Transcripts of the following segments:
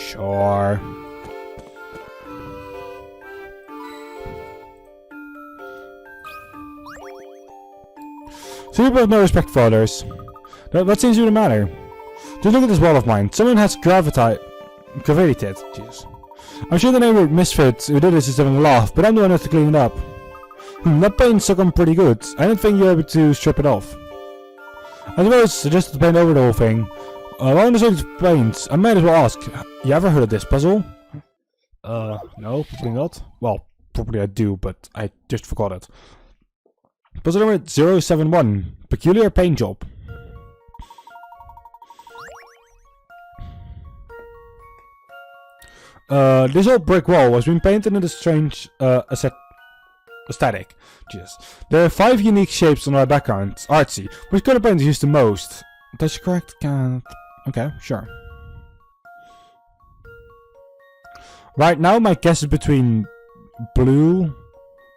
Sure. So people have no respect for others. That seems to be the matter. Just look at this wall of mine. Someone has gravitated. Jeez. I'm sure the neighborhood misfit who did this is having a laugh, but I'm the one who has to clean it up. That paint's stuck on pretty good. I don't think you're able to strip it off. I suppose just to paint over the whole thing. While on the subject of paints, I might as well ask, you ever heard of this puzzle? No, probably not. Well, probably I do, but I just forgot it. Puzzle number 071, Peculiar Paint Job. This old brick wall has been painted in a strange aesthetic. Jesus. There are 5 unique shapes on our background. Artsy. Which color paint is used the most? That's correct. Okay, sure. Right now my guess is between blue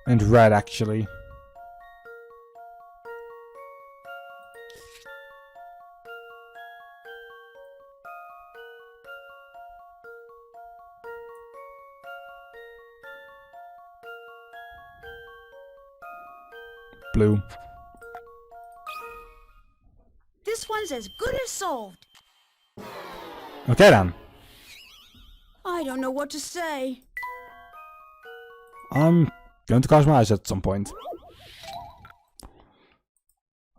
and red actually. Blue. This one's as good as solved. Okay then. I don't know what to say. I'm going to close my eyes at some point.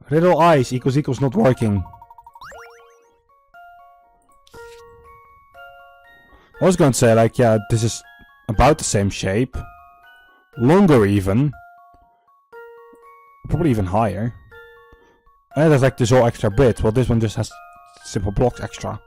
Riddle eyes equals not working. I was going to say like, yeah, this is about the same shape. Longer even. Probably even higher. And there's like this whole extra bit, well this one just has simple blocks extra.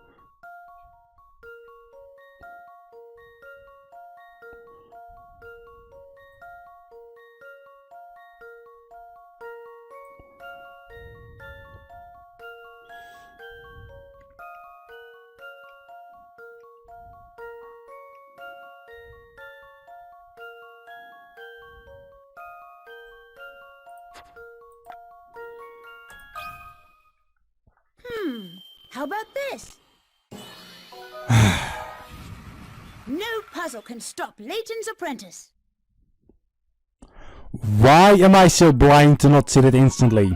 How about this? No puzzle can stop Layton's apprentice. Why am I so blind to not see it instantly?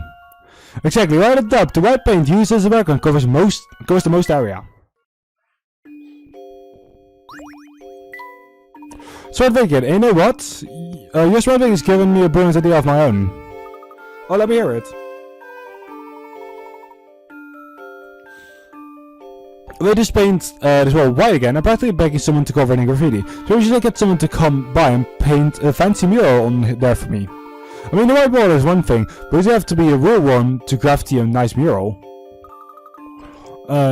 Exactly, right at the top, the white paint used as a background covers the most area. Sword Wicked, you know what? Your Sword Wicked is giving me a brilliant idea of my own. Oh, let me hear it. They just paint this wall white again. I'm practically begging someone to cover any graffiti. So we should get someone to come by and paint a fancy mural on there for me. I mean, the white wall is one thing, but does it have to be a real one to graffiti a nice mural?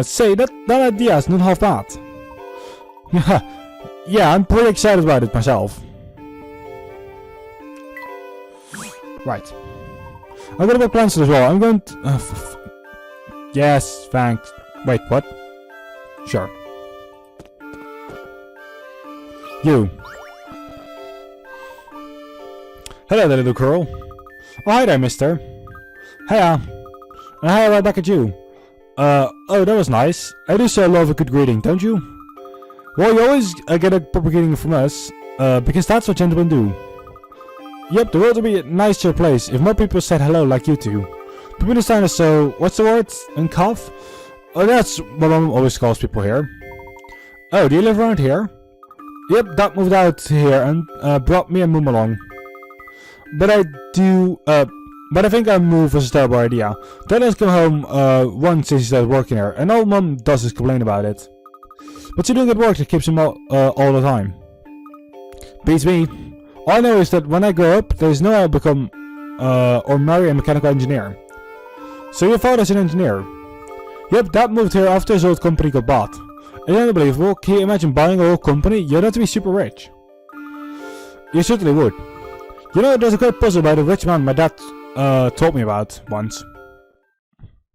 Say, that idea is not half bad. Yeah, I'm pretty excited about it myself. Right. I've got a bit of plans as well. I'm going to... yes, thanks. Wait, what? Sure. You. Hello there, little girl. Oh, hi there, mister. Hiya. And hi right back at you. Oh, that was nice. I do so love a good greeting, don't you? Well, you always get a proper greeting from us, because that's what gentlemen do. Yep, the world would be a nicer place if more people said hello like you two. People understand us so... what's the word? And cough? Oh, that's what Mom always calls people here. Oh, do you live around here? Yep, Dad moved out here and brought me and Mom along. But I think our move was a terrible idea. Dad has come home once since he started working here, and all Mom does is complain about it. But she's doing good work that keeps him all the time. Beats me. All I know is that when I grow up, there's no way I'll become or marry a mechanical engineer. So your father's an engineer? Yep, Dad moved here after his old company got bought. It's unbelievable. Can you imagine buying a whole company? You'd have to be super rich. You certainly would. You know, there's a great puzzle by the rich man my dad told me about once.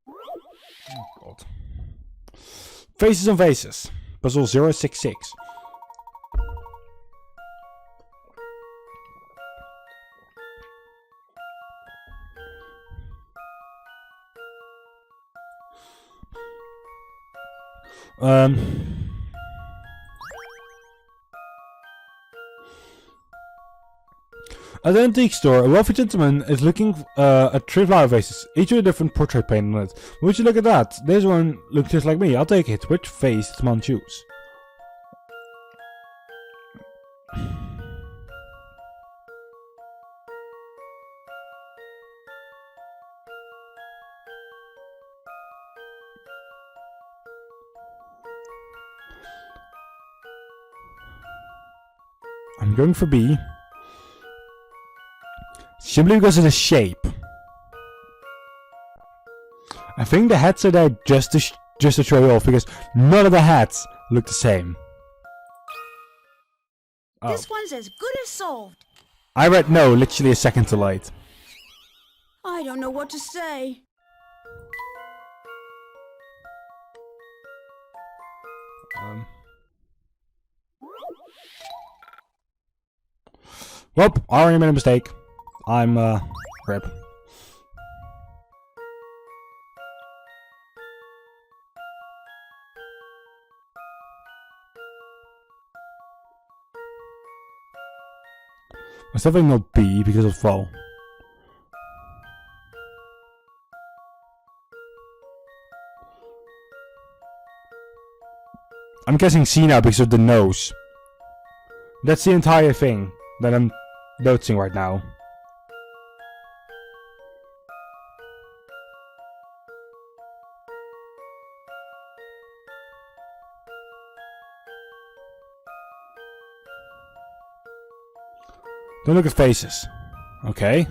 Oh, God. Faces on Faces. Puzzle 066. At the antique store, a wealthy gentleman is looking at 3 flower vases, each with a different portrait painted on it. Would you look at that? This one looks just like me. I'll take it. Which vase does man choose? I'm going for B. Simply because of the shape. I think the hats are there just to show you off, because none of the hats look the same. Oh. This one's as good as solved. I read no literally a second too late. I don't know what to say. Well, I already made a mistake. I'm, rip. It's definitely not B because of fall. I'm guessing C now because of the nose. That's the entire thing that I'm noticing right now. Don't look at faces. Okay.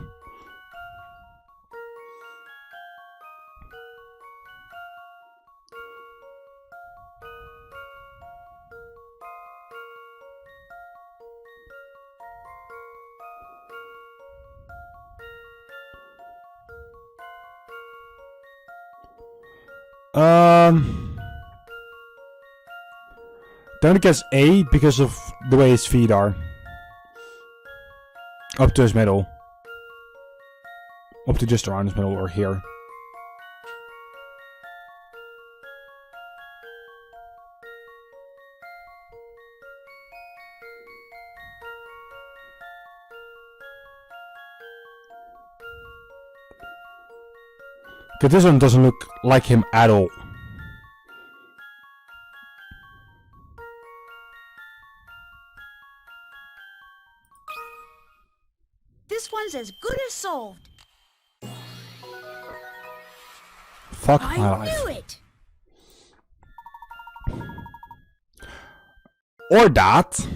Don't guess A because of the way his feet are. Up to his middle. Up to just around his middle or here. Because this one doesn't look like him at all. This one's as good as solved. Fuck my I life. knew it. Or that.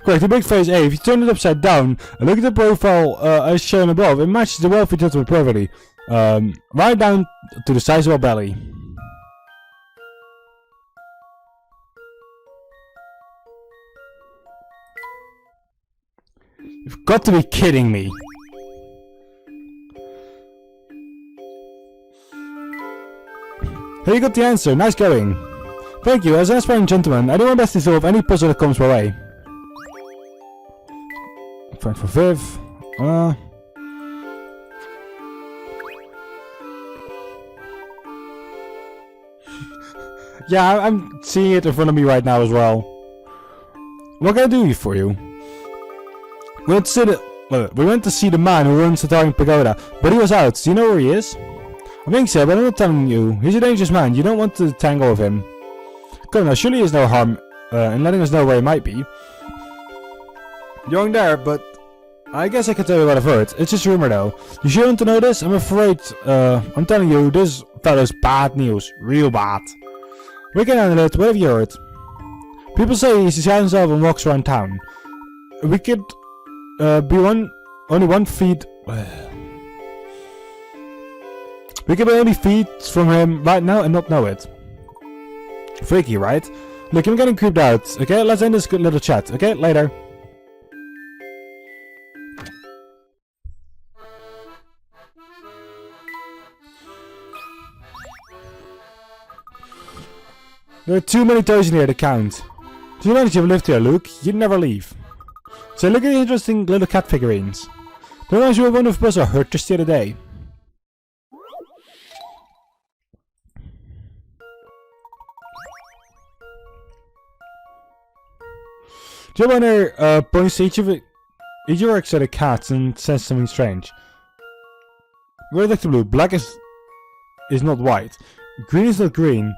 Correct, the big face A. If you turn it upside down and look at the profile as shown above, it matches the wealthy gentleman perfectly. Right down to the size of our belly. You've got to be kidding me. Here you got the answer. Nice going. Thank you. As an aspiring gentleman, I do my best to solve any puzzle that comes my way. Friend for Viv. Yeah, I'm seeing it in front of me right now as well. What can I do for you? We went to see the man who runs the Towering Pagoda, but he was out. Do you know where he is? I think so, but I'm not telling you. He's a dangerous man. You don't want to tangle with him. Come now, surely there's no harm in letting us know where he might be. You're there, but I guess I can tell you what I've heard. It's just rumor though. You sure want to know this? I'm afraid, I'm telling you, this fellow's bad news. Real bad. We can handle it. What have you heard? People say he sees himself and walks around town. We could be only 1 feet. We could be only feet from him right now and not know it. Freaky, right? Look, I'm getting creeped out. Okay, let's end this good little chat. Okay, later. There are too many toys in here to count. Do you manage you've lived here, Luke? You'd never leave. So look at the interesting little cat figurines. Don't realize you were one of us I heard just the other day. Joe Bonner points to each of our exotic cats and says something strange. Red is blue, black is not white, green is not green.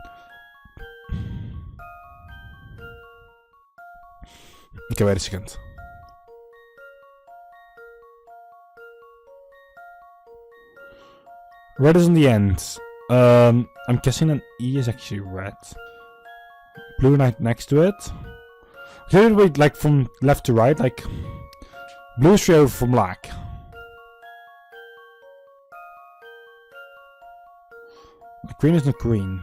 Okay, wait a second. Red is on the end. I'm guessing an E is actually red. Blue right next to it. Should we like from left to right? Like blue is straight over from black. Green is not green.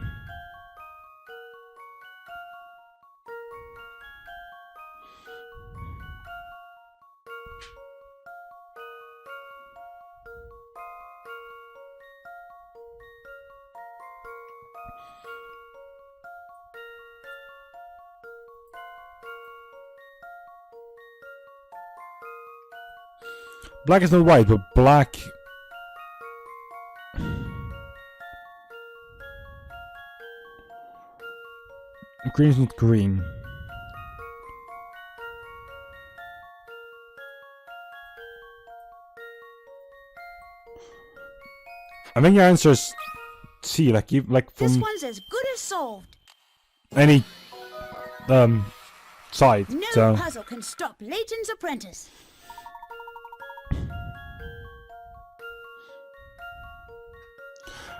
Black is not white, but black... Green is not green. I think your answer is C, like from... This one's as good as solved. Any... side, No so... puzzle can stop Layton's apprentice.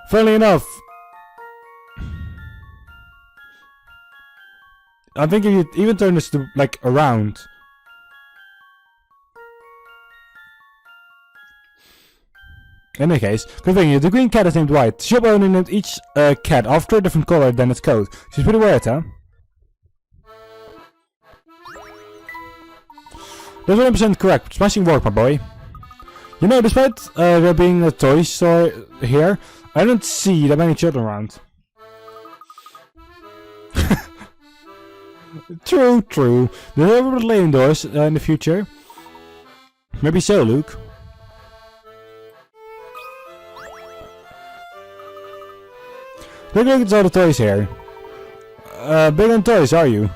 Funnily enough, I think if you even turn this to like around, in any case, continue. The green cat is named White. The shop owner named each cat after a different color than its coat. She's pretty weird, huh? That's 100% correct. Smashing work, my boy. You know, despite there being a toy store here, I don't see that many children around. True, true. There's ever lay indoors in the future. Maybe so, Luke. Look at all the toys here. Big on toys, are you?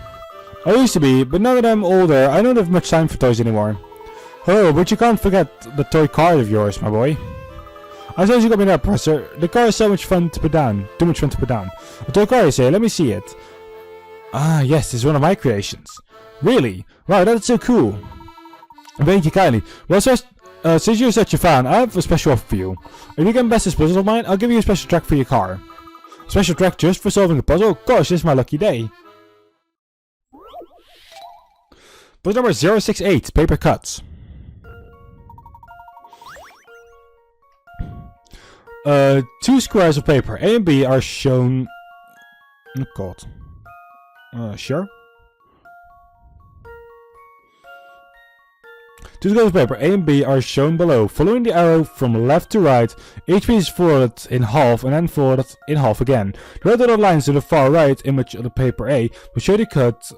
I used to be, but now that I'm older, I don't have much time for toys anymore. Oh, but you can't forget the toy car of yours, my boy. I suppose you got me that, Professor. The car is so much fun to put down. Too much fun to put down. A toy car, you say? Let me see it. Ah, yes, this is one of my creations. Really? Wow, that's so cool. Thank you kindly. Well, since you're such a fan, I have a special offer for you. If you can best this puzzle of mine, I'll give you a special track for your car. Special track just for solving a puzzle? Gosh, this is my lucky day. Puzzle number 068, paper cuts. Two squares of paper, A and B, are shown... Oh god. Sure. Two squares of paper, A and B, are shown below. Following the arrow from left to right, each piece is folded in half and then folded in half again. The red dotted lines to the far right image of the paper A will show the cut,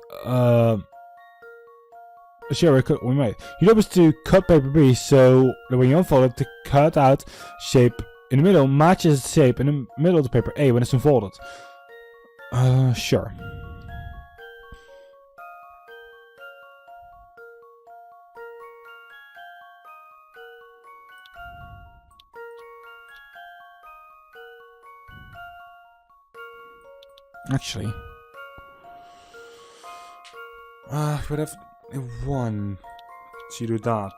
we made. Your job is to cut paper B so that when you unfold it, the cut out shape in the middle matches the shape in the middle of the paper A when it's unfolded. Sure. Actually, would have one to do that.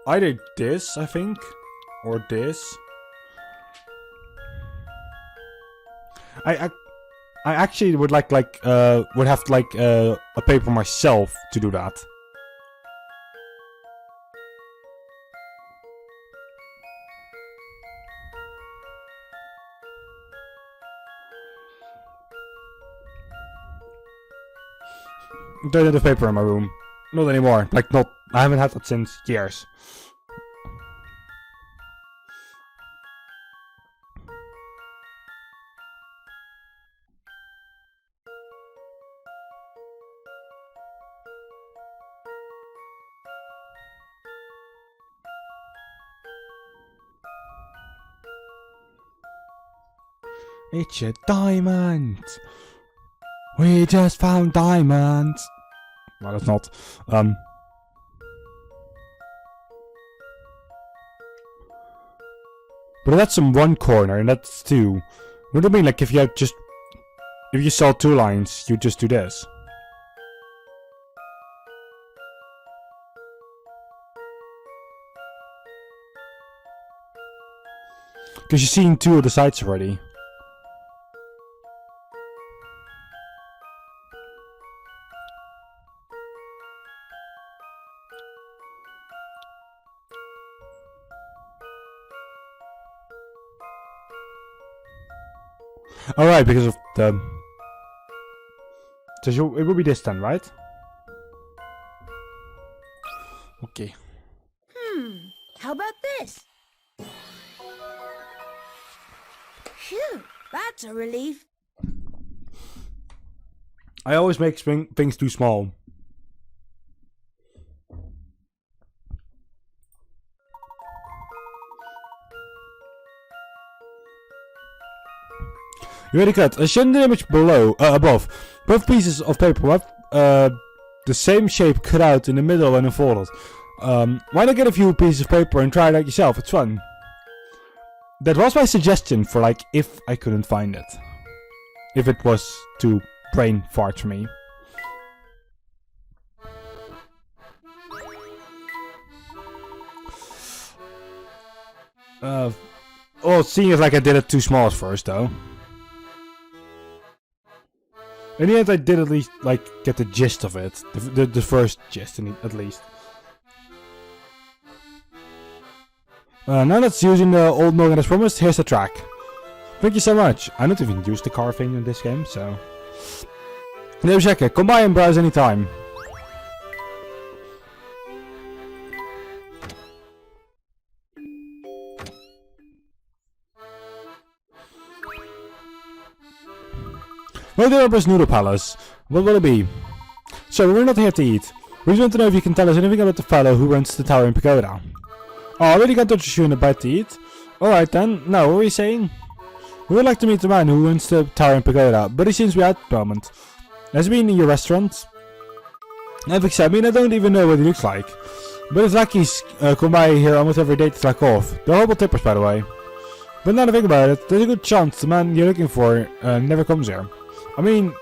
Either this, I think, or this. I actually would would have a paper myself to do that. Don't have the paper in my room. Not anymore. I haven't had that since years. It's a diamond. We just found diamonds. Well, that's not. But that's in one corner, and that's two. What do you mean, like, if you saw two lines, you just do this? Because you've seen two of the sides already. Alright, because of the... So it will be this then, right? Okay. How about this? Phew, that's a relief. I always make things too small. You already cut. Show the image below, above. Both pieces of paper have the same shape cut out in the middle and unfolded. Why not get a few pieces of paper and try it out yourself? It's fun. That was my suggestion for, like, if I couldn't find it. If it was too brain fart for me. Oh, seeing as like I did it too small at first, though. In the end, I did at least, like, get the gist of it. The first gist, at least. Now that's using the old noggin as promised, here's the track. Thank you so much. I don't even use the car thing in this game, so... No, check it. Come by and browse anytime. Well, the Emperor's Noodle Palace. What will it be? So, we're not here to eat. We just want to know if you can tell us anything about the fellow who runs the tower in Pagoda. Oh, I really got to touch you in a bite to eat. Alright then, now what were you saying? We would like to meet the man who runs the tower in Pagoda, but he seems to be out at the moment. Has he been in your restaurant? I don't even know what he looks like. But it's like he's come by here almost every day to slack off. They're horrible tippers, by the way. But now to think about it, there's a good chance the man you're looking for never comes here. I mean,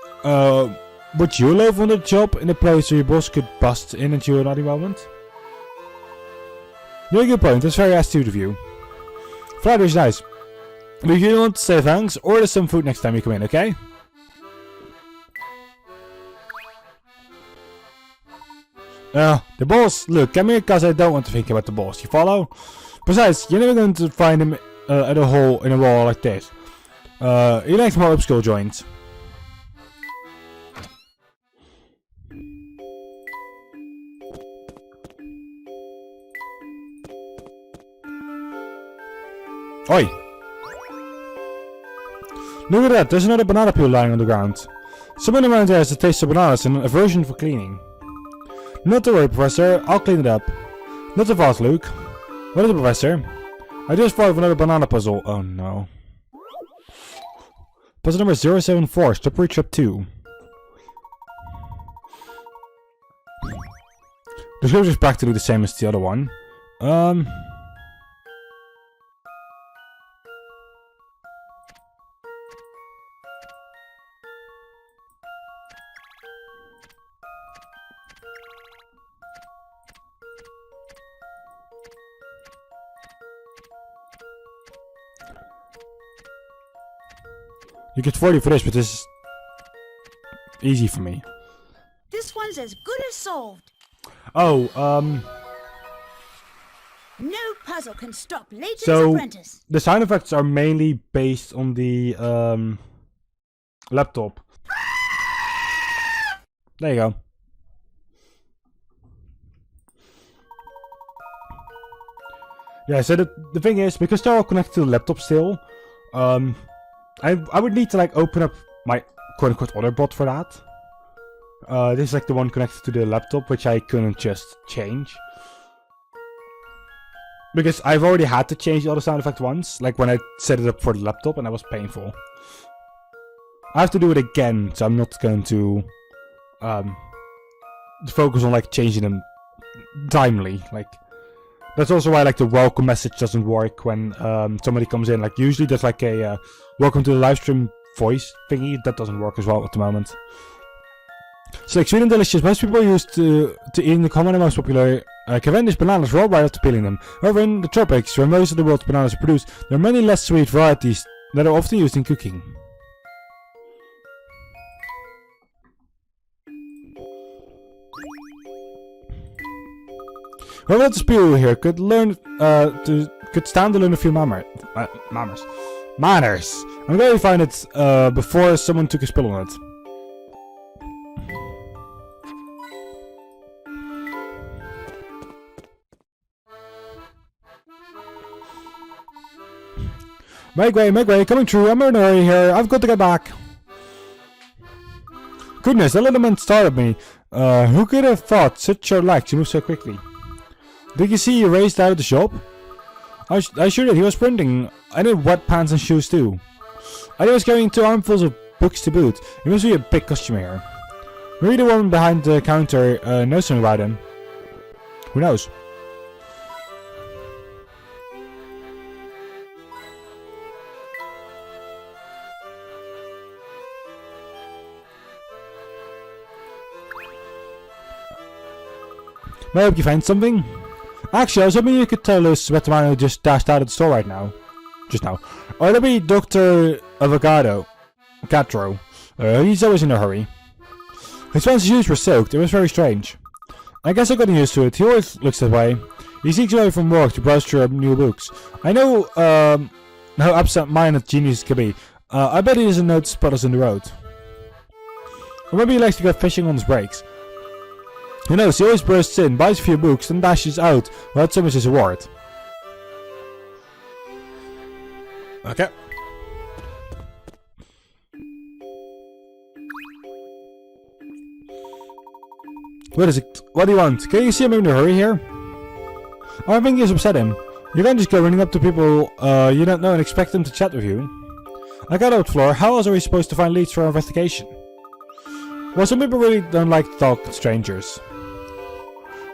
would you love on the job in a place where your boss could bust in at you at any moment? Very good point, that's very astute of you. Friday's nice. But if you don't want to say thanks, order some food next time you come in, okay? The boss, look, come here because I don't want to think about the boss, you follow? Besides, you're never going to find him at a hole in a wall like this. He likes more upscale joints. Oi! Look at that, there's another banana peel lying on the ground. Someone around there has a taste of bananas and an aversion for cleaning. Not to worry, Professor, I'll clean it up. Not too fast, Luke. What is it, Professor? I just thought of another banana puzzle. Oh no. Puzzle number 074, stop reach up 2. The script is practically the same as the other one. You get 40 for this, but this is easy for me. This one's as good as solved. Oh, No puzzle can stop Layton's so apprentice. the sound effects are mainly based on the laptop. There you go. Yeah, so the thing is, because they're all connected to the laptop still, I would need to like open up my quote-unquote other bot for that. This is like the one connected to the laptop, which I couldn't just change. Because I've already had to change the auto sound effect once, like when I set it up for the laptop, and that was painful. I have to do it again, so I'm not going to focus on like changing them timely. Like that's also why like the welcome message doesn't work when somebody comes in. Like usually there's like a welcome to the live stream voice thingy that doesn't work as well at the moment. So like sweet and delicious, most people are used to eating the common and most popular Cavendish bananas raw right after peeling them. However, in the tropics, where most of the world's bananas are produced, there are many less sweet varieties that are often used in cooking. Whoever at the spew here could stand to learn a few manners. I'm glad we find it before someone took a spill on it. Make way, coming through. I'm in a hurry here. I've got to get back. Goodness, that little man startled me. Who could have thought such a lax to move so quickly? Did you see he raced out of the shop? I sure did. He was sprinting. I need wet pants and shoes too. I was carrying 2 armfuls of books to boot. He must be a big customer here. Maybe the woman behind the counter knows something about him. Who knows? I hope you find something. Actually, I was hoping you could tell us what the man who just dashed out of the store right now. Just now. Or it'll be Dr. Avocado. Catro. He's always in a hurry. His fancy shoes were soaked. It was very strange. I guess I got used to it. He always looks that way. He sneaks away from work to browse through new books. I know how absent-minded geniuses can be. I bet he doesn't notice puddles in the road. Or maybe he likes to go fishing on his breaks. Who knows, he always bursts in, buys a few books, then dashes out without so much as a word. Okay. What is it? What do you want? Can you see him in a hurry here? I think he's upset him. You can't just go running up to people you don't know and expect them to chat with you. I got out, Floor. How else are we supposed to find leads for our investigation? Well, some people really don't like to talk to strangers.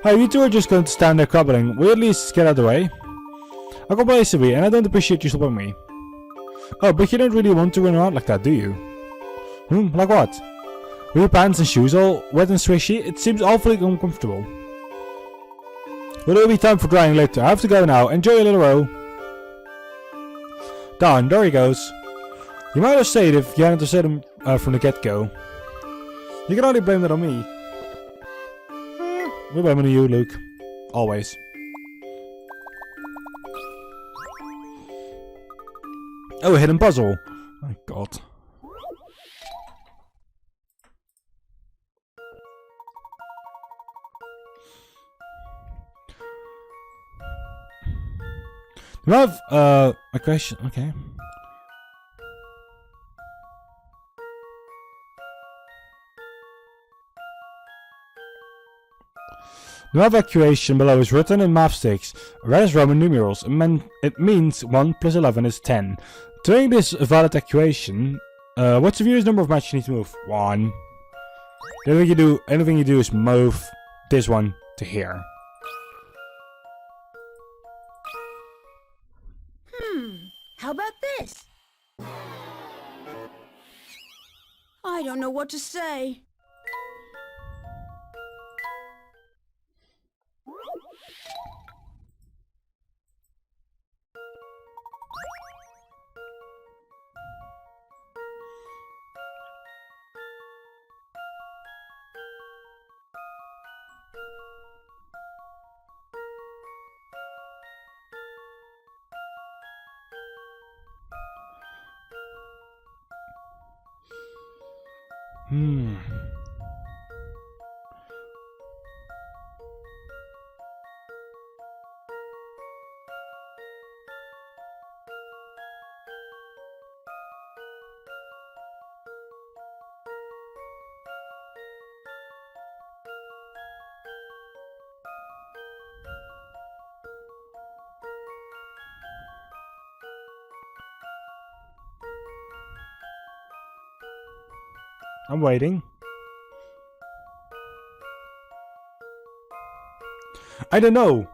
Hey, you two are just going to stand there crubbling. Will you at least get out of the way? I got place to be, and I don't appreciate you stopping me. Oh, but you don't really want to run around like that, do you? Like what? With your pants and shoes all wet and swishy, it seems awfully uncomfortable. Well, it'll be time for drying later. I have to go now. Enjoy your little row. Darn, there he goes. You might have said if you hadn't have said him from the get-go. You can only blame that on me. We're blaming you, Luke. Always. Oh, a hidden puzzle. My god. Do you have a question? Okay. The evacuation below is written in math sticks. Red is Roman numerals. It means 1 plus 11 is 10. To make this a valid equation, what's the fewest number of matches you need to move? 1. Anything you do is move this one to here. How about this? I don't know what to say. I'm waiting. I don't know.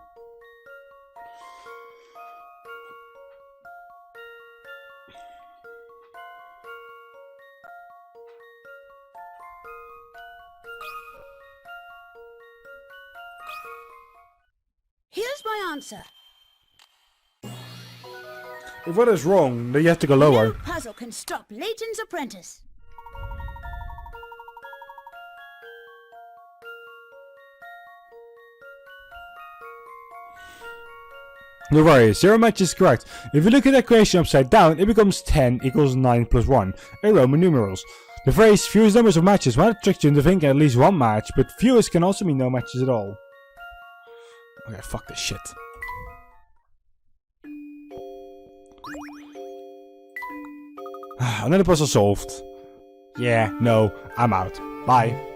Here's my answer. If what is wrong, then you have to go lower. No puzzle can stop Layton's apprentice. No worries, 0 match is correct. If you look at the equation upside down, it becomes 10 equals 9 plus 1, in Roman numerals. The phrase fewest numbers of matches might trick you into thinking at least one match, but fewest can also mean no matches at all. Okay, fuck this shit. Another puzzle solved. Yeah, no, I'm out. Bye.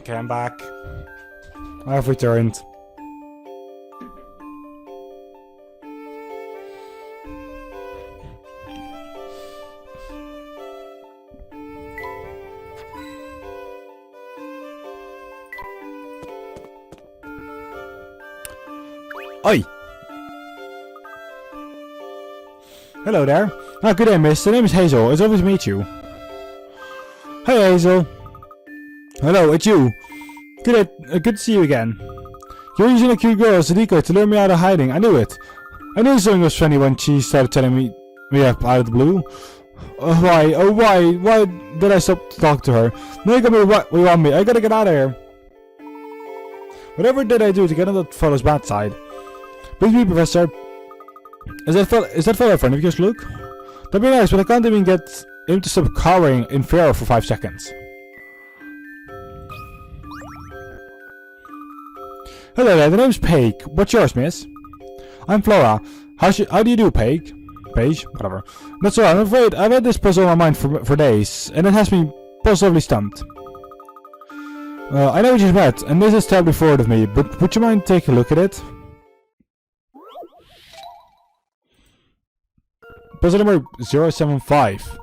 Okay, I'm back. I've returned. Oi! Hello there. Ah, good day, miss. The name is Hazel. It's lovely to meet you. Hey, Hazel. Hello, it's you. Good to see you again. You're using a cute girl as a decoy to lure me out of hiding. I knew it. I knew something was funny when she started telling me up out of the blue. Why did I stop to talk to her? Now you got me what we want me. I gotta get out of here. Whatever did I do to get on that fellow's bad side? Please be, Professor. Is that fellow a friend of yours, Luke? That'd be nice, but I can't even get him to stop cowering in fear for 5 seconds. Hello there, the name's Paige. What's yours, miss? I'm Flora. How do you do, Paige? Paige? Whatever. That's all right, I'm afraid I've had this puzzle on my mind for days, and it has me positively stumped. I know we just met, and this is terribly forward of me, but would you mind taking a look at it? Puzzle number 075.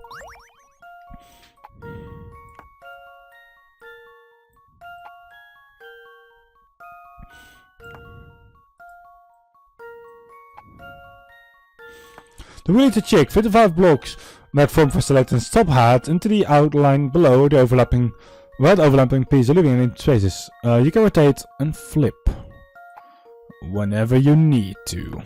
The wheel to check 55 blocks that form for selecting top hat into the outline below the overlapping piece of living in spaces. You can rotate and flip whenever you need to.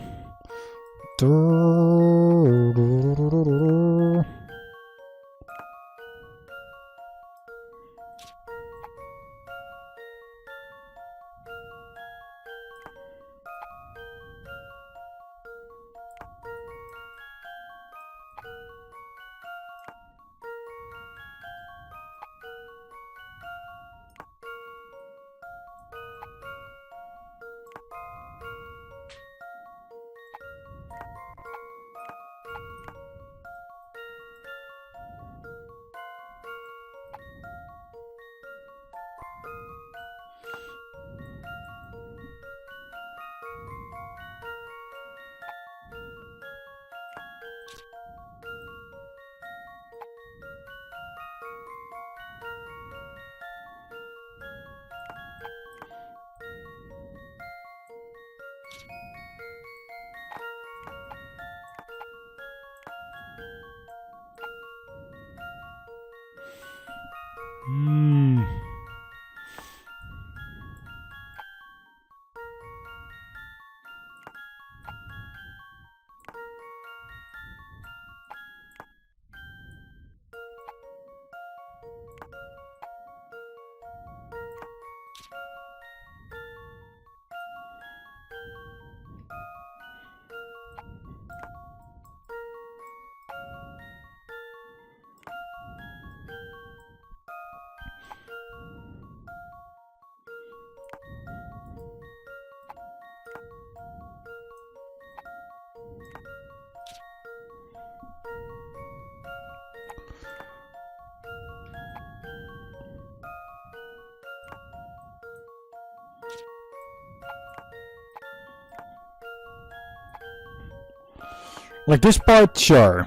Like this part, sure.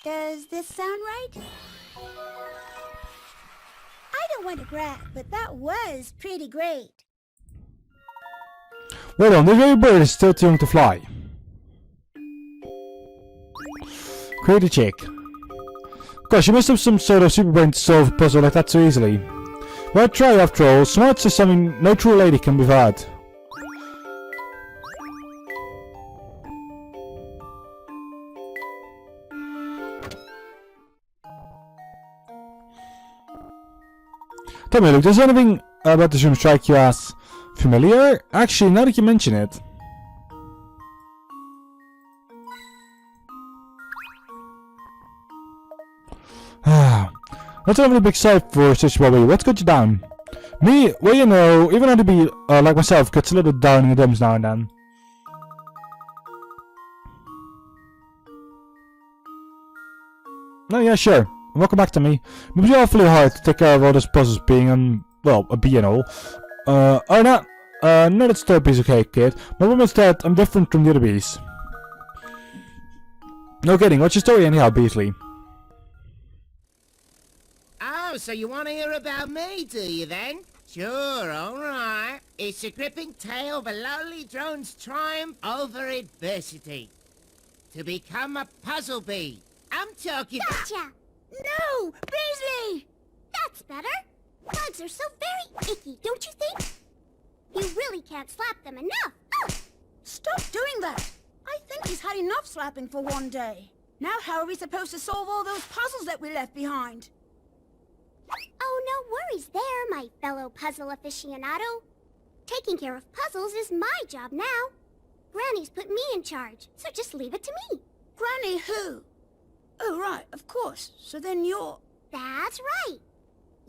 Does this sound right? I don't want to brag, but that was pretty great. Wait on, this baby bird is still too young to fly. Create a chick. Gosh, you must have some sort of super brain to solve a puzzle like that so easily. Well, try after all. Smarts is something no true lady can be had. Tell me, Luke, does anything about this room strike you as familiar? Actually, now that you mention it. Let's have a big sight for such Bobby. What's got you down? Me? Well, you know, even though to be like myself, gets a little down in the dumps now and then. No, yeah, sure. Welcome back to me. It must be awfully hard to take care of all those puzzles being, well, a bee and all. Oh, no, that's still a piece of cake, kid. My problem is that I'm different from the other bees. No kidding, what's your story anyhow, Beasley? Oh, so you want to hear about me, do you then? Sure, alright. It's a gripping tale of a lowly drone's triumph over adversity. To become a puzzle bee. I'm talking... Gotcha! No! Beasley! That's better. Bugs are so very icky, don't you think? You really can't slap them enough. Oh. Stop doing that! I think he's had enough slapping for one day. Now how are we supposed to solve all those puzzles that we left behind? Oh, no worries there, my fellow puzzle aficionado. Taking care of puzzles is my job now. Granny's put me in charge, so just leave it to me. Granny who? Oh, right, of course. So then you're... That's right.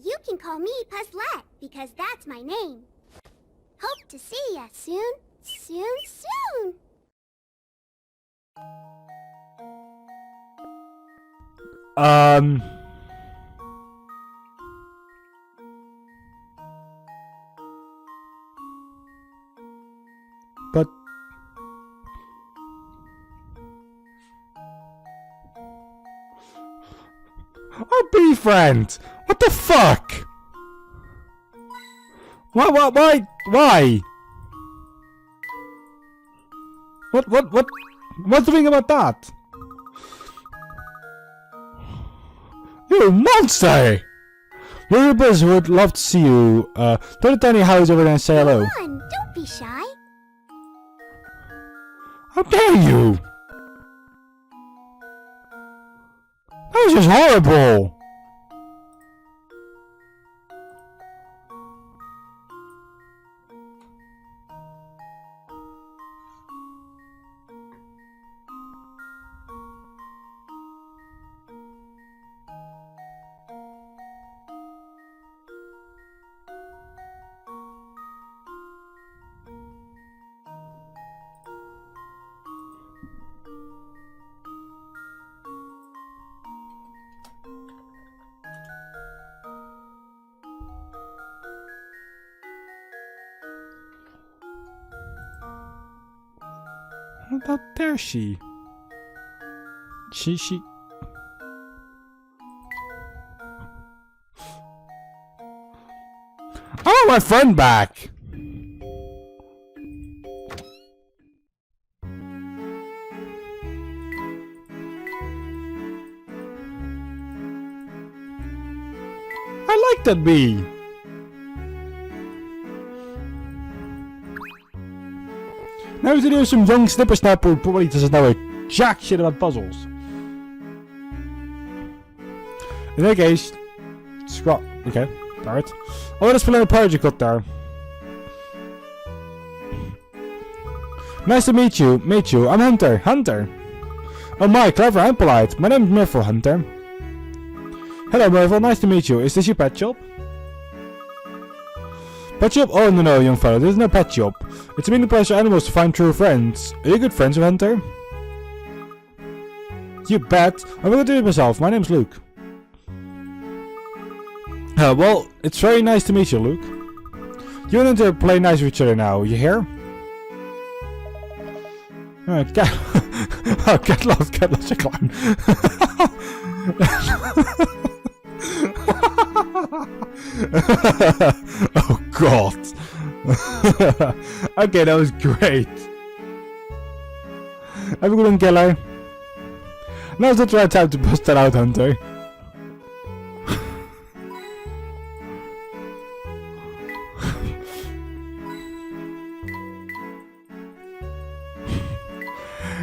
You can call me Puzzlette, because that's my name. Hope to see ya soon, soon. But... Our bee friend! What the fuck? Why? What's the thing about that? You monster! Rubers would love to see you. Go to Tiny House over there and say hello. Come on, don't be shy. How dare you! That was just horrible! How dare she? She... I want my friend back! I like that bee! Now to do some young snippersnapper who probably doesn't know it jack shit about puzzles. In that case, scrap. Okay, alright. Oh, there's plenty of project got there. Nice to meet you. Meet you. I'm Hunter. Hunter. Oh my, clever and polite. My name is Murphy Hunter. Hello, Murphy. Nice to meet you. Is this your pet shop? Pet shop? Oh no, young fellow. There's no pet shop. It's a meaning place for animals to find true friends. Are you good friends with Hunter? You bet. I'm gonna do it myself. My name's Luke. Well, it's very nice to meet you, Luke. You and Hunter play nice with each other now. You hear? Cat. Oh, cat lost a clown. Oh god. Okay, that was great. Have a good one, killer. Now's the right time to bust that out, Hunter.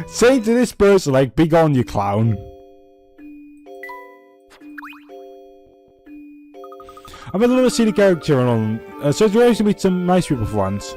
Saying to this person, like, be gone, you clown. I've had a little silly character on, so it's really to meet some nice people for once.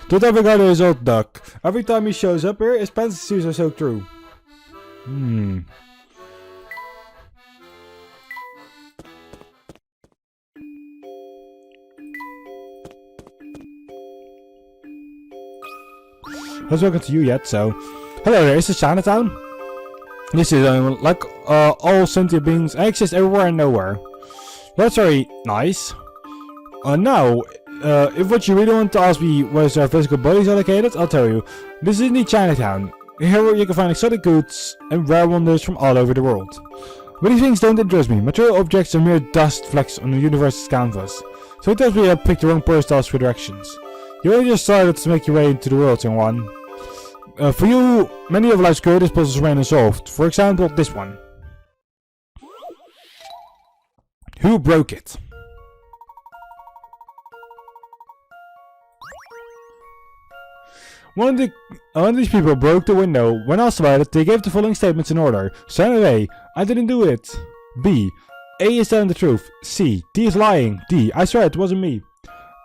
Don't ever go to his old duck. Every time he shows up here, his fantasies are so true. Let's welcome to you yet, so... Hello there, is this Chinatown? This is, like, all sentient beings exist everywhere and nowhere. That's very nice. Now, if what you really want to ask me was our physical bodies are located, I'll tell you. This is indeed Chinatown. Here you can find exotic goods and rare wonders from all over the world. But these things don't interest me. Material objects are mere dust flecks on the universe's canvas. So it tells me I picked the wrong person to ask for directions. You only just started to make your way into the world, young one. For you, many of life's greatest puzzles remain unsolved. For example, this one. Who broke it? One of these people broke the window. When asked about it, they gave the following statements in order. Standard A, I didn't do it. B, A is telling the truth. C, D is lying. D, I swear it wasn't me.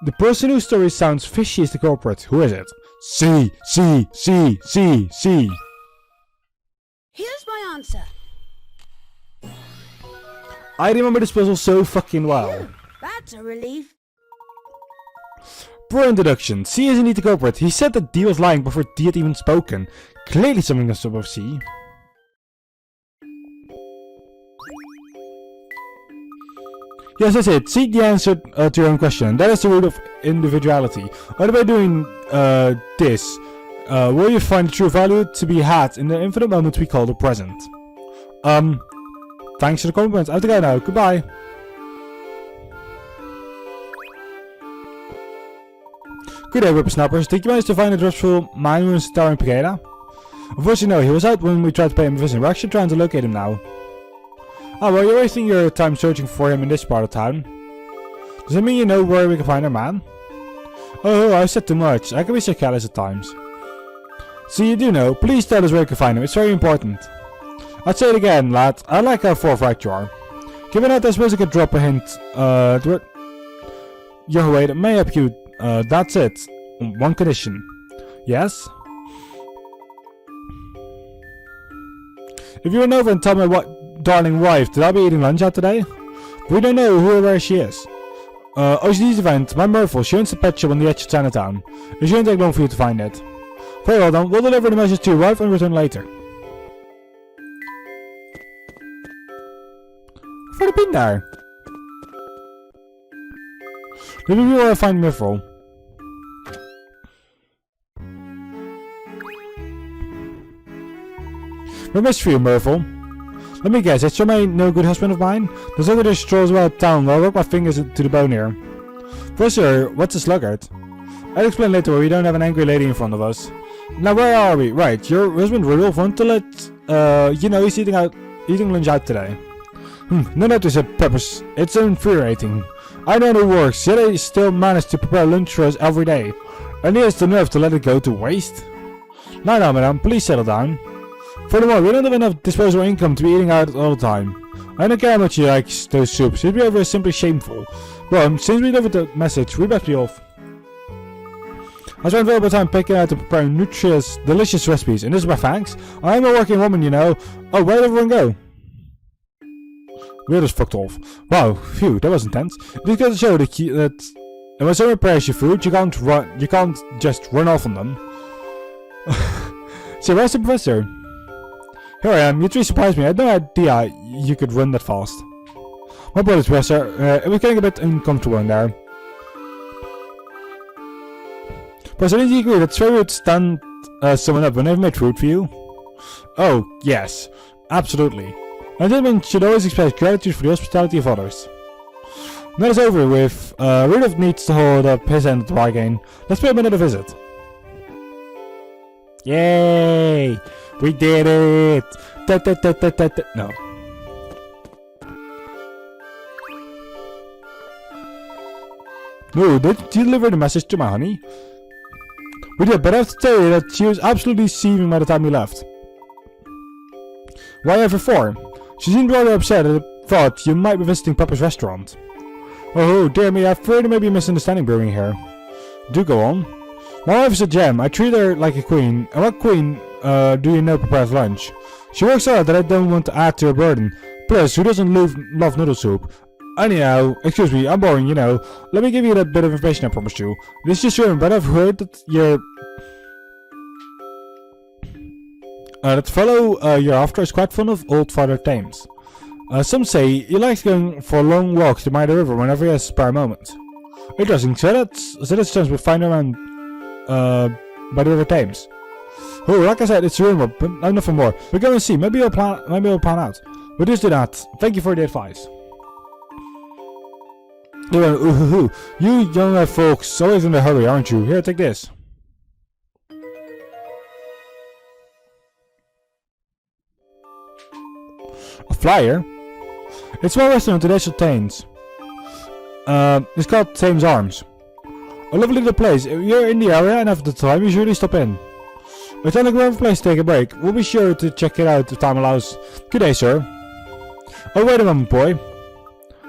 The person whose story sounds fishy is the culprit. Who is it? C, C, C, C, C. Here's my answer. I remember this puzzle so fucking well. That's a relief. For introduction, C is indeed the culprit. He said that D was lying before D had even spoken. Clearly something is up with C. Yes, that's it. Seek the answer to your own question. That is the root of individuality. What by doing this, will you find the true value to be had in the infinite moment we call the present? Thanks for the compliment. I have to go now. Goodbye. Good day, whippersnappers. Did you manage to find the dreadful mine ruins tower in Pagada? Unfortunately, no. He was out when we tried to pay him a visit. We're actually trying to locate him now. Oh, well, you're wasting your time searching for him in this part of town. Does that mean you know where we can find our man? Oh, I've said too much. I can be so careless at times. So you do know. Please tell us where you can find him. It's very important. I'd say it again, lad. I like how forthright you are. Given that I suppose I could drop a hint, your way that may help you. That's it. On one condition. Yes? If you run over and tell my darling wife that I'll be eating lunch out today, we don't know who or where she is. OCD's event, my Murphy, she owns a pet shop on the edge of Chinatown. It shouldn't take long for you to find it. Very well then, we'll deliver the message to your wife and return later. For the pin there. Let me be where I find Murphy. What message for you, Murphy? Let me guess, it's your no good husband of mine? There's other strolls about town while I work my fingers to the bone here. Professor, what's a sluggard? I'll explain later why we don't have an angry lady in front of us. Now where are we? Right, your husband Rudolph wanted to let, you know, he's eating lunch out today. No notice at Peppers. It's infuriating. I know it works, yet I still manage to prepare lunch for us every day. And he has the nerve to let it go to waste? Now, madam, please settle down. Furthermore, we don't have enough disposable income to be eating out all the time. I don't care how much you like those soups, his behavior is simply shameful. Well, since we delivered the message, we best be off. I spent valuable time picking out and preparing nutritious, delicious recipes, and this is my thanks. I'm a working woman, you know. Oh, where did everyone go? We just fucked off. Wow, phew, that was intense. This goes to show that when someone prepares your food, you can't just run off on them. So where's the professor? Here I am. You three surprised me. I had no idea you could run that fast. My apologies, Professor. It was getting a bit uncomfortable in there. Professor, didn't you agree that it's very rude to stand someone up when they've made food for you? Oh, yes. Absolutely. A gentleman should always express gratitude for the hospitality of others. Now it's over with. Rudolph needs to hold up his end of the bargain. Let's pay him another visit. Yay! We did it! No. No, did you deliver the message to my honey? We did, but I have to tell you that she was absolutely seething by the time we left. Why ever for? She seemed rather upset at the thought you might be visiting Papa's restaurant. Oh dear me, I'm afraid there may be a misunderstanding brewing here. Do go on. My wife is a gem. I treat her like a queen. And what queen do you know prepares lunch? She works hard that I don't want to add to her burden. Plus, who doesn't love noodle soup? Anyhow, excuse me, I'm boring, you know. Let me give you that bit of information I promised you. This is true, but I've heard that that fellow you're after is quite fond of old Father Thames. Some say he likes going for long walks to by the river whenever he has a spare moment. Interesting, so that's chance we'll find around by the River Thames. Oh, like I said, it's a rumor, but nothing more. We're going to see. Maybe we'll plan out. We'll just do that. Thank you for the advice. You young folks, always in a hurry, aren't you? Here, take this. A flyer? It's my restaurant in Thames. It's called Thames Arms. A lovely little place. If you're in the area and have the time, you should really stop in. It's like a great place to take a break. We'll be sure to check it out if time allows. Good day, sir. Oh, wait a moment, boy.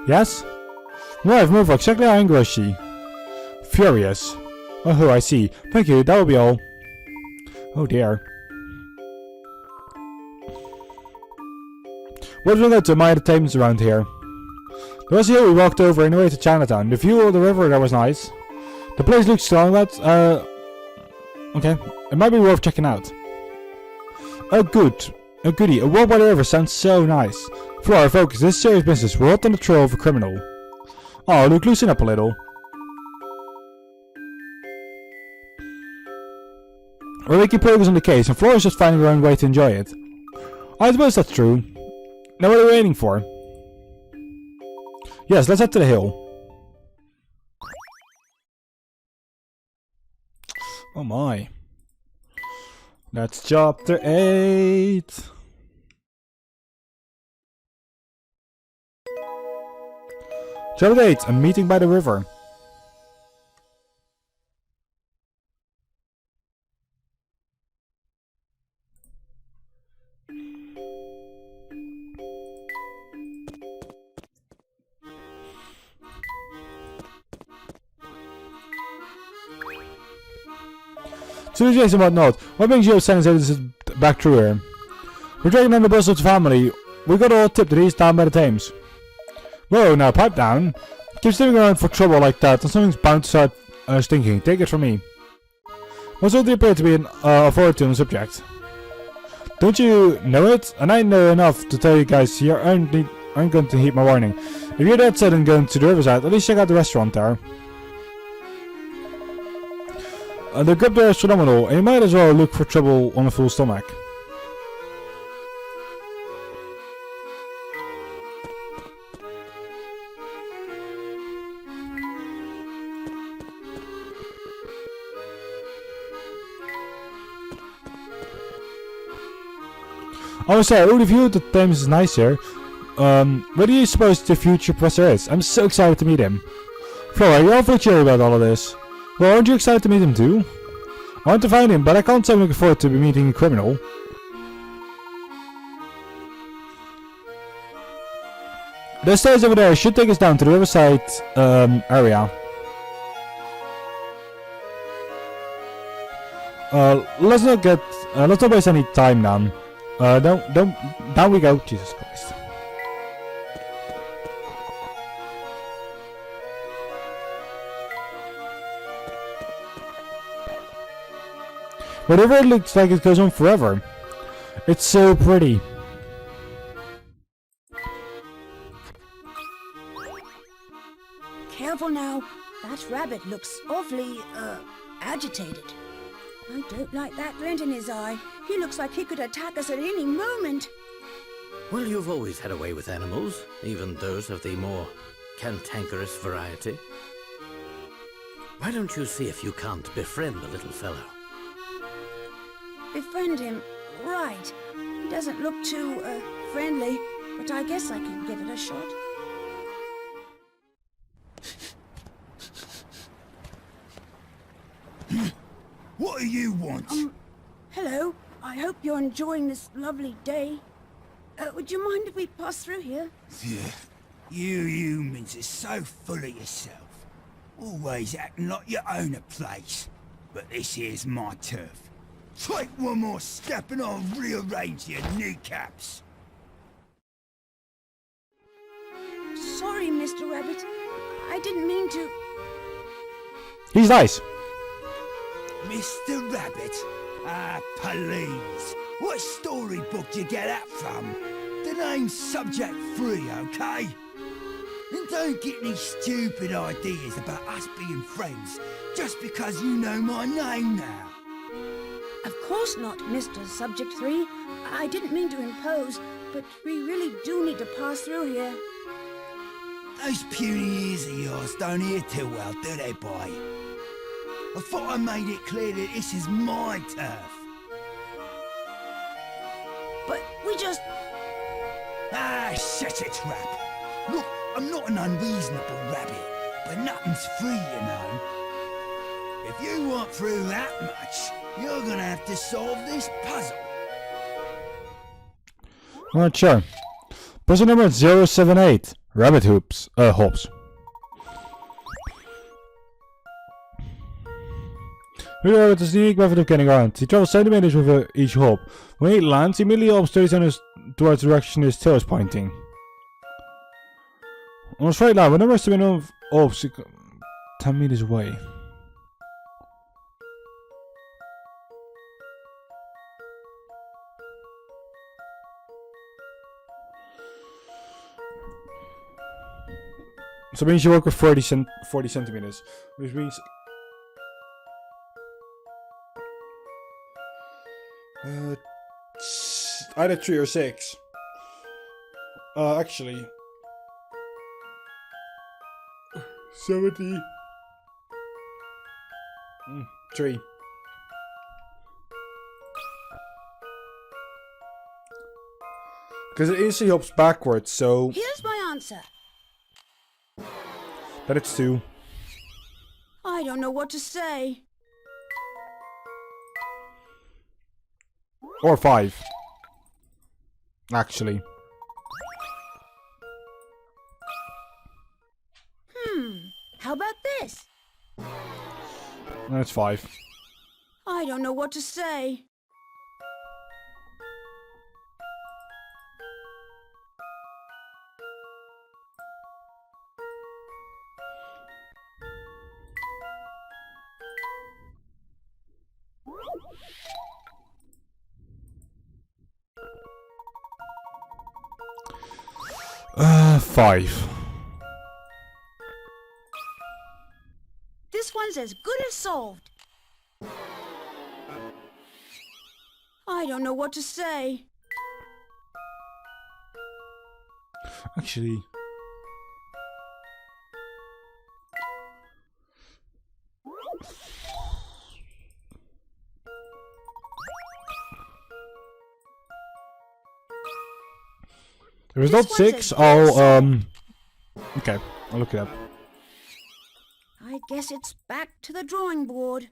Yes? Right, move. Exactly how angry is she? Furious. Oh, I see. Thank you, that will be all. Oh dear. What we got to admire the Thames around here? There was a hill we walked over on the way to Chinatown. The view of the river there was nice. The place looks strong, but okay. It might be worth checking out. Oh good. Oh goody. A walk by the river sounds so nice. Flora, focus. This is serious business. We're hot on the trail of a criminal. Oh, Luke, loosen up a little. We're making progress on the case, and Flora's just finding her own way to enjoy it. I suppose that's true. Now what are we waiting for? Yes, let's head to the hill. Oh my. That's chapter 8. Chapter 8, a meeting by the river. Tuesdays and whatnot. What brings you sense back through here? We're dragging down the bus of the family. We got all tipped that he's down by the Thames. Whoa, now pipe down. Keep sitting around for trouble like that, and something's bound to start stinking. Take it from me. Most of you appear to be an authority on the subject. Don't you know it? And I know enough to tell you guys here aren't going to heed my warning. If you're that set on going to the riverside, at least check out the restaurant there. The grip there is phenomenal, and you might as well look for trouble on a full stomach. Oh, sorry, oh, the view of the Thames is nice here. What do you suppose the future professor is? I'm so excited to meet him. Flora, you're awfully cheery about all of this. Well, aren't you excited to meet him too? I want to find him, but I can't say I'm looking forward to meeting a criminal. The stairs over there should take us down to the riverside area. Let's not waste any time now. Down we go. Jesus Christ. Whatever it looks like, it goes on forever. It's so pretty. Careful now. That rabbit looks awfully, agitated. I don't like that glint in his eye. He looks like he could attack us at any moment. Well, you've always had a way with animals, even those of the more cantankerous variety. Why don't you see if you can't befriend the little fellow? Befriend him. Right. He doesn't look too, friendly, but I guess I can give it a shot. What do you want? Hello. I hope you're enjoying this lovely day. Would you mind if we pass through here? Yeah, you humans are so full of yourself. Always acting like you own a place. But this here's my turf. Take one more step and I'll rearrange your kneecaps. Sorry, Mr. Rabbit. I didn't mean to... He's nice. Mr. Rabbit? Ah, please. What storybook do you get that from? The name's subject free, okay? And don't get any stupid ideas about us being friends just because you know my name now. Of course not, Mr. Subject 3. I didn't mean to impose, but we really do need to pass through here. Those puny ears of yours don't hear too well, do they, boy? I thought I made it clear that this is my turf. But we just... Ah, shut your trap. Look, I'm not an unreasonable rabbit, but nothing's free, you know. If you want through that much, you're gonna have to solve this puzzle. Alright, sure. Puzzle number 078. Rabbit hops. Rabbit is a unique method of getting around. He travels centimeters with each hop. When he lands, he immediately hops 30 centimeters towards the direction his tail is pointing. On a straight line, whenever it's the minimum of hops, 10 meters away. So it means you work with 40 centimeters, which means either 3 or 6. Actually 70 3. Because it instantly hops backwards, so Here's my answer. then it's 2. I don't know what to say. Or 5. Actually. How about this? No, it's 5. I don't know what to say. Five. This one's as good as solved. I don't know what to say. Actually. There was This not one's 6. a Oh, okay, I'll look it up. I guess it's back to the drawing board.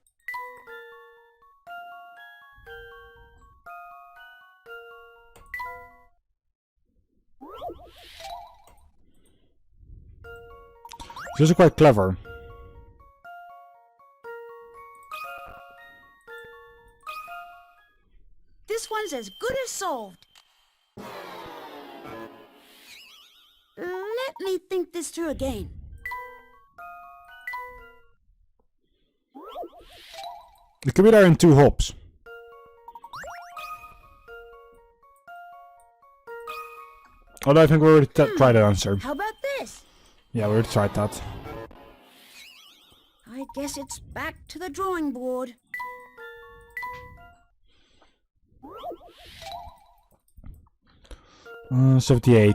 These are quite clever. This one's as good as solved. Let me think this through again. It could be there in 2 hops. Although I think we already tried that answer. How about this? Yeah, we already tried that. I guess it's back to the drawing board. 78.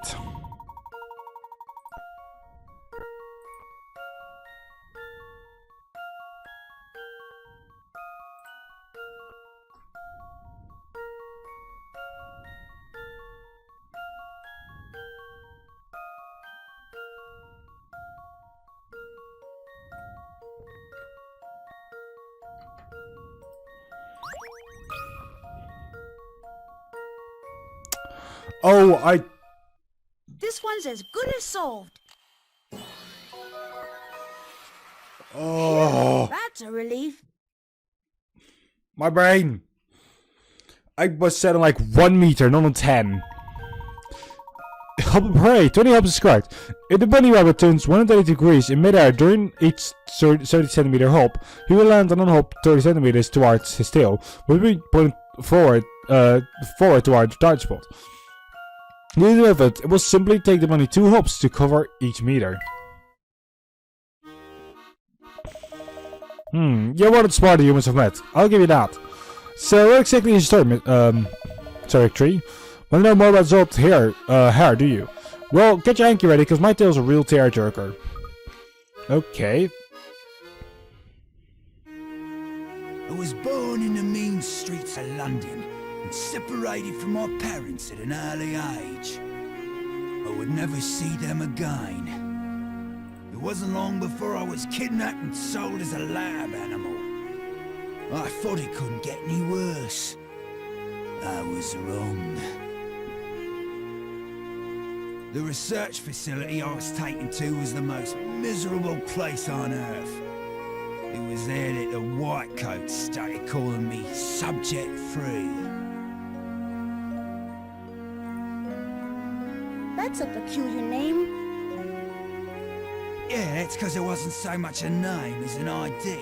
Oh, This one's as good as solved. Oh, That's a relief. my brain. I was set on like 1 meter, not on 10. Hooray, 20 hops is correct. If the bunny rabbit turns 180 degrees in midair during each 30 centimeter hop, he will land on a hop 30 centimeters towards his tail, will be pointed forward towards the target spot. Using the method, it will simply take the bunny 2 hops to cover each meter. You're one of the smarter humans I've met. I'll give you that. So, what exactly is your story, sorry, Tree? Want to know more about Zolt hair, do you? Well, get your hanky ready, because my tail's a real tearjerker. Okay. I was born in the mean streets of London and separated from my parents at an early age. I would never see them again. It wasn't long before I was kidnapped and sold as a lab animal. I thought it couldn't get any worse. I was wrong. The research facility I was taken to was the most miserable place on Earth. It was there that the whitecoats started calling me Subject Free. That's a peculiar name. Yeah, that's because it wasn't so much a name as an ID.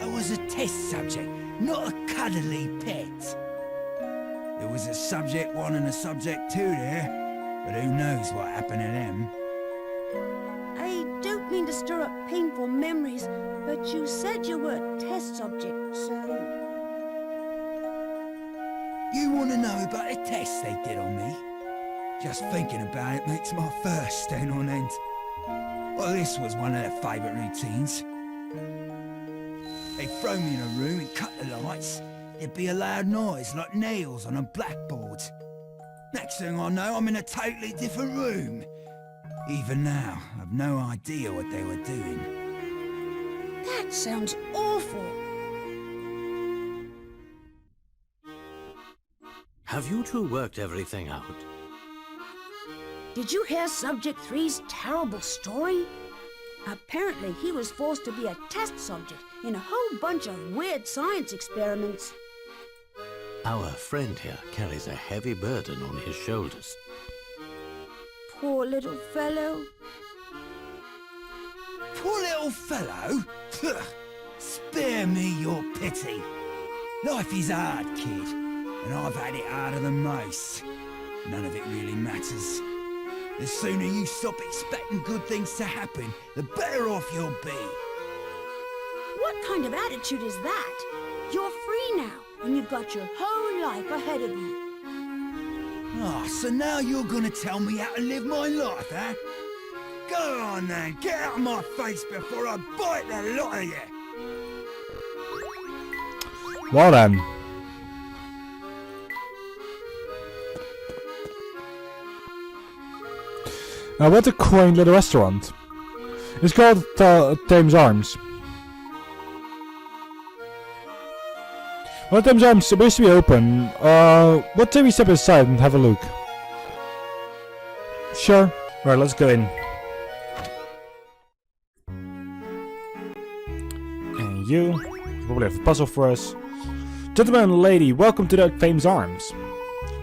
I was a test subject, not a cuddly pet. There was a Subject 1 and a Subject 2 there. But who knows what happened to them? I don't mean to stir up painful memories, but you said you were a test subject, so... You want to know about the test they did on me? Just thinking about it makes my fur stand on end. Well, this was one of their favourite routines. They'd throw me in a room and cut the lights. There'd be a loud noise like nails on a blackboard. Next thing I know, I'm in a totally different room. Even now, I've no idea what they were doing. That sounds awful. Have you two worked everything out? Did you hear Subject 3's terrible story? Apparently, he was forced to be a test subject in a whole bunch of weird science experiments. Our friend here carries a heavy burden on his shoulders. Poor little fellow. Poor little fellow? Pugh. Spare me your pity. Life is hard, kid, and I've had it harder than most. None of it really matters. The sooner you stop expecting good things to happen, the better off you'll be. What kind of attitude is that? You're free now, and you've got your whole life ahead of you. Ah, so now you're gonna tell me how to live my life, eh? Go on then, get out of my face before I bite the lot of you! Well then. What a quaint little restaurant. It's called Thames Arms. Well, Thames Arms is supposed to be open. What time we step inside and have a look? Sure. Right, let's go in. And you probably have a puzzle for us. Gentlemen and lady, welcome to the Thames Arms.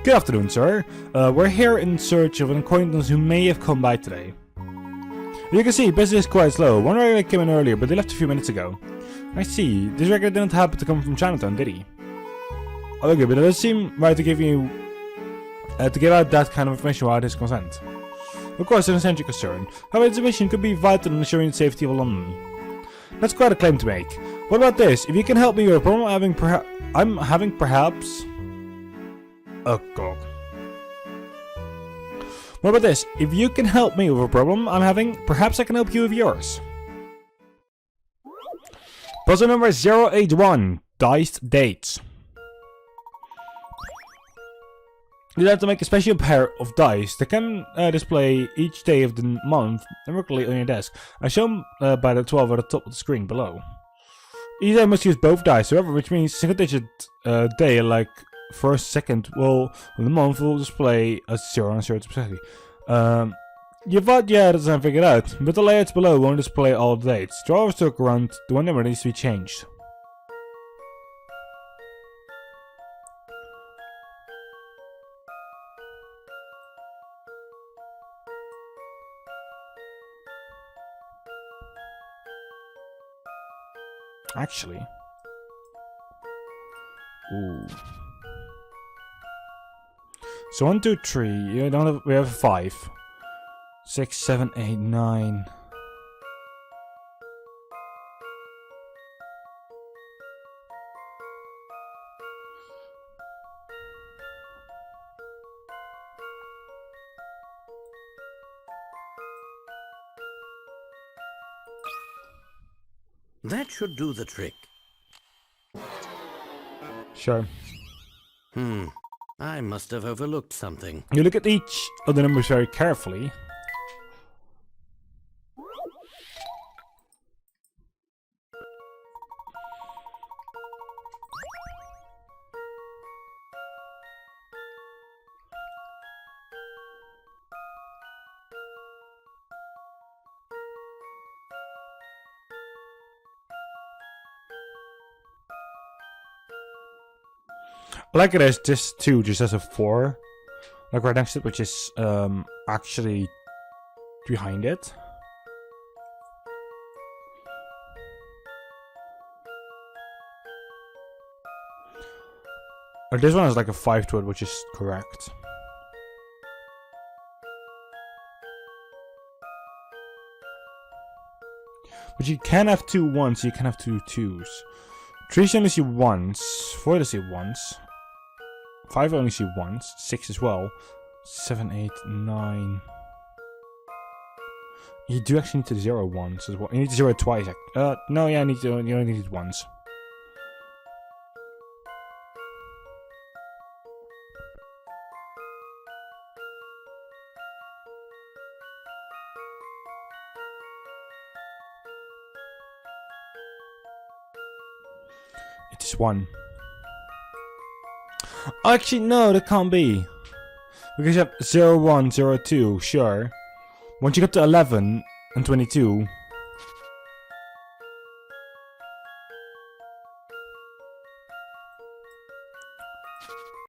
Good afternoon, sir. We're here in search of an acquaintance who may have come by today. You can see, business is quite slow. One regular came in earlier, but they left a few minutes ago. I see. This regular didn't happen to come from Chinatown, did he? Okay, but it does seem right to give out that kind of information without his consent. Of course, I understand your concern. However, this mission could be vital in ensuring the safety of London. That's quite a claim to make. What about this? If you can help me with a problem I'm having perhaps... Oh god. What about this? If you can help me with a problem I'm having, perhaps I can help you with yours. Puzzle number 081. Diced Dates. You have to make a special pair of dice that can display each day of the month directly on your desk, as shown by the 12 at the top of the screen below. Each day must use both dice, however, which means single digit day, like first, second, well, the month will display a 0 and 0 specifically. You thought you had something figured out, but the layouts below won't display all the dates. Draw a circle around the one number needs to be changed. Actually. Ooh. So 1, 2, 3. You don't have, we have 5. 6, 7, 8, 9. That should do the trick. Sure. I must have overlooked something. You look at each of the numbers very carefully. Like it is, this 2 just has a 4, like right next to it, which is actually behind it. Or this one has like a 5 to it, which is correct. But you can have 2 1s, you can have 2 2s. 3 you only see once, 4 you see once. 5 I only see once, 6 as well, 7, 8, 9. You do actually need to 0 once as well. You need to 0 it twice. No, yeah, you only need it once. It is 1. Actually, no, that can't be. Because you have 0, 1, 0, 2, sure. Once you get to 11 and 22,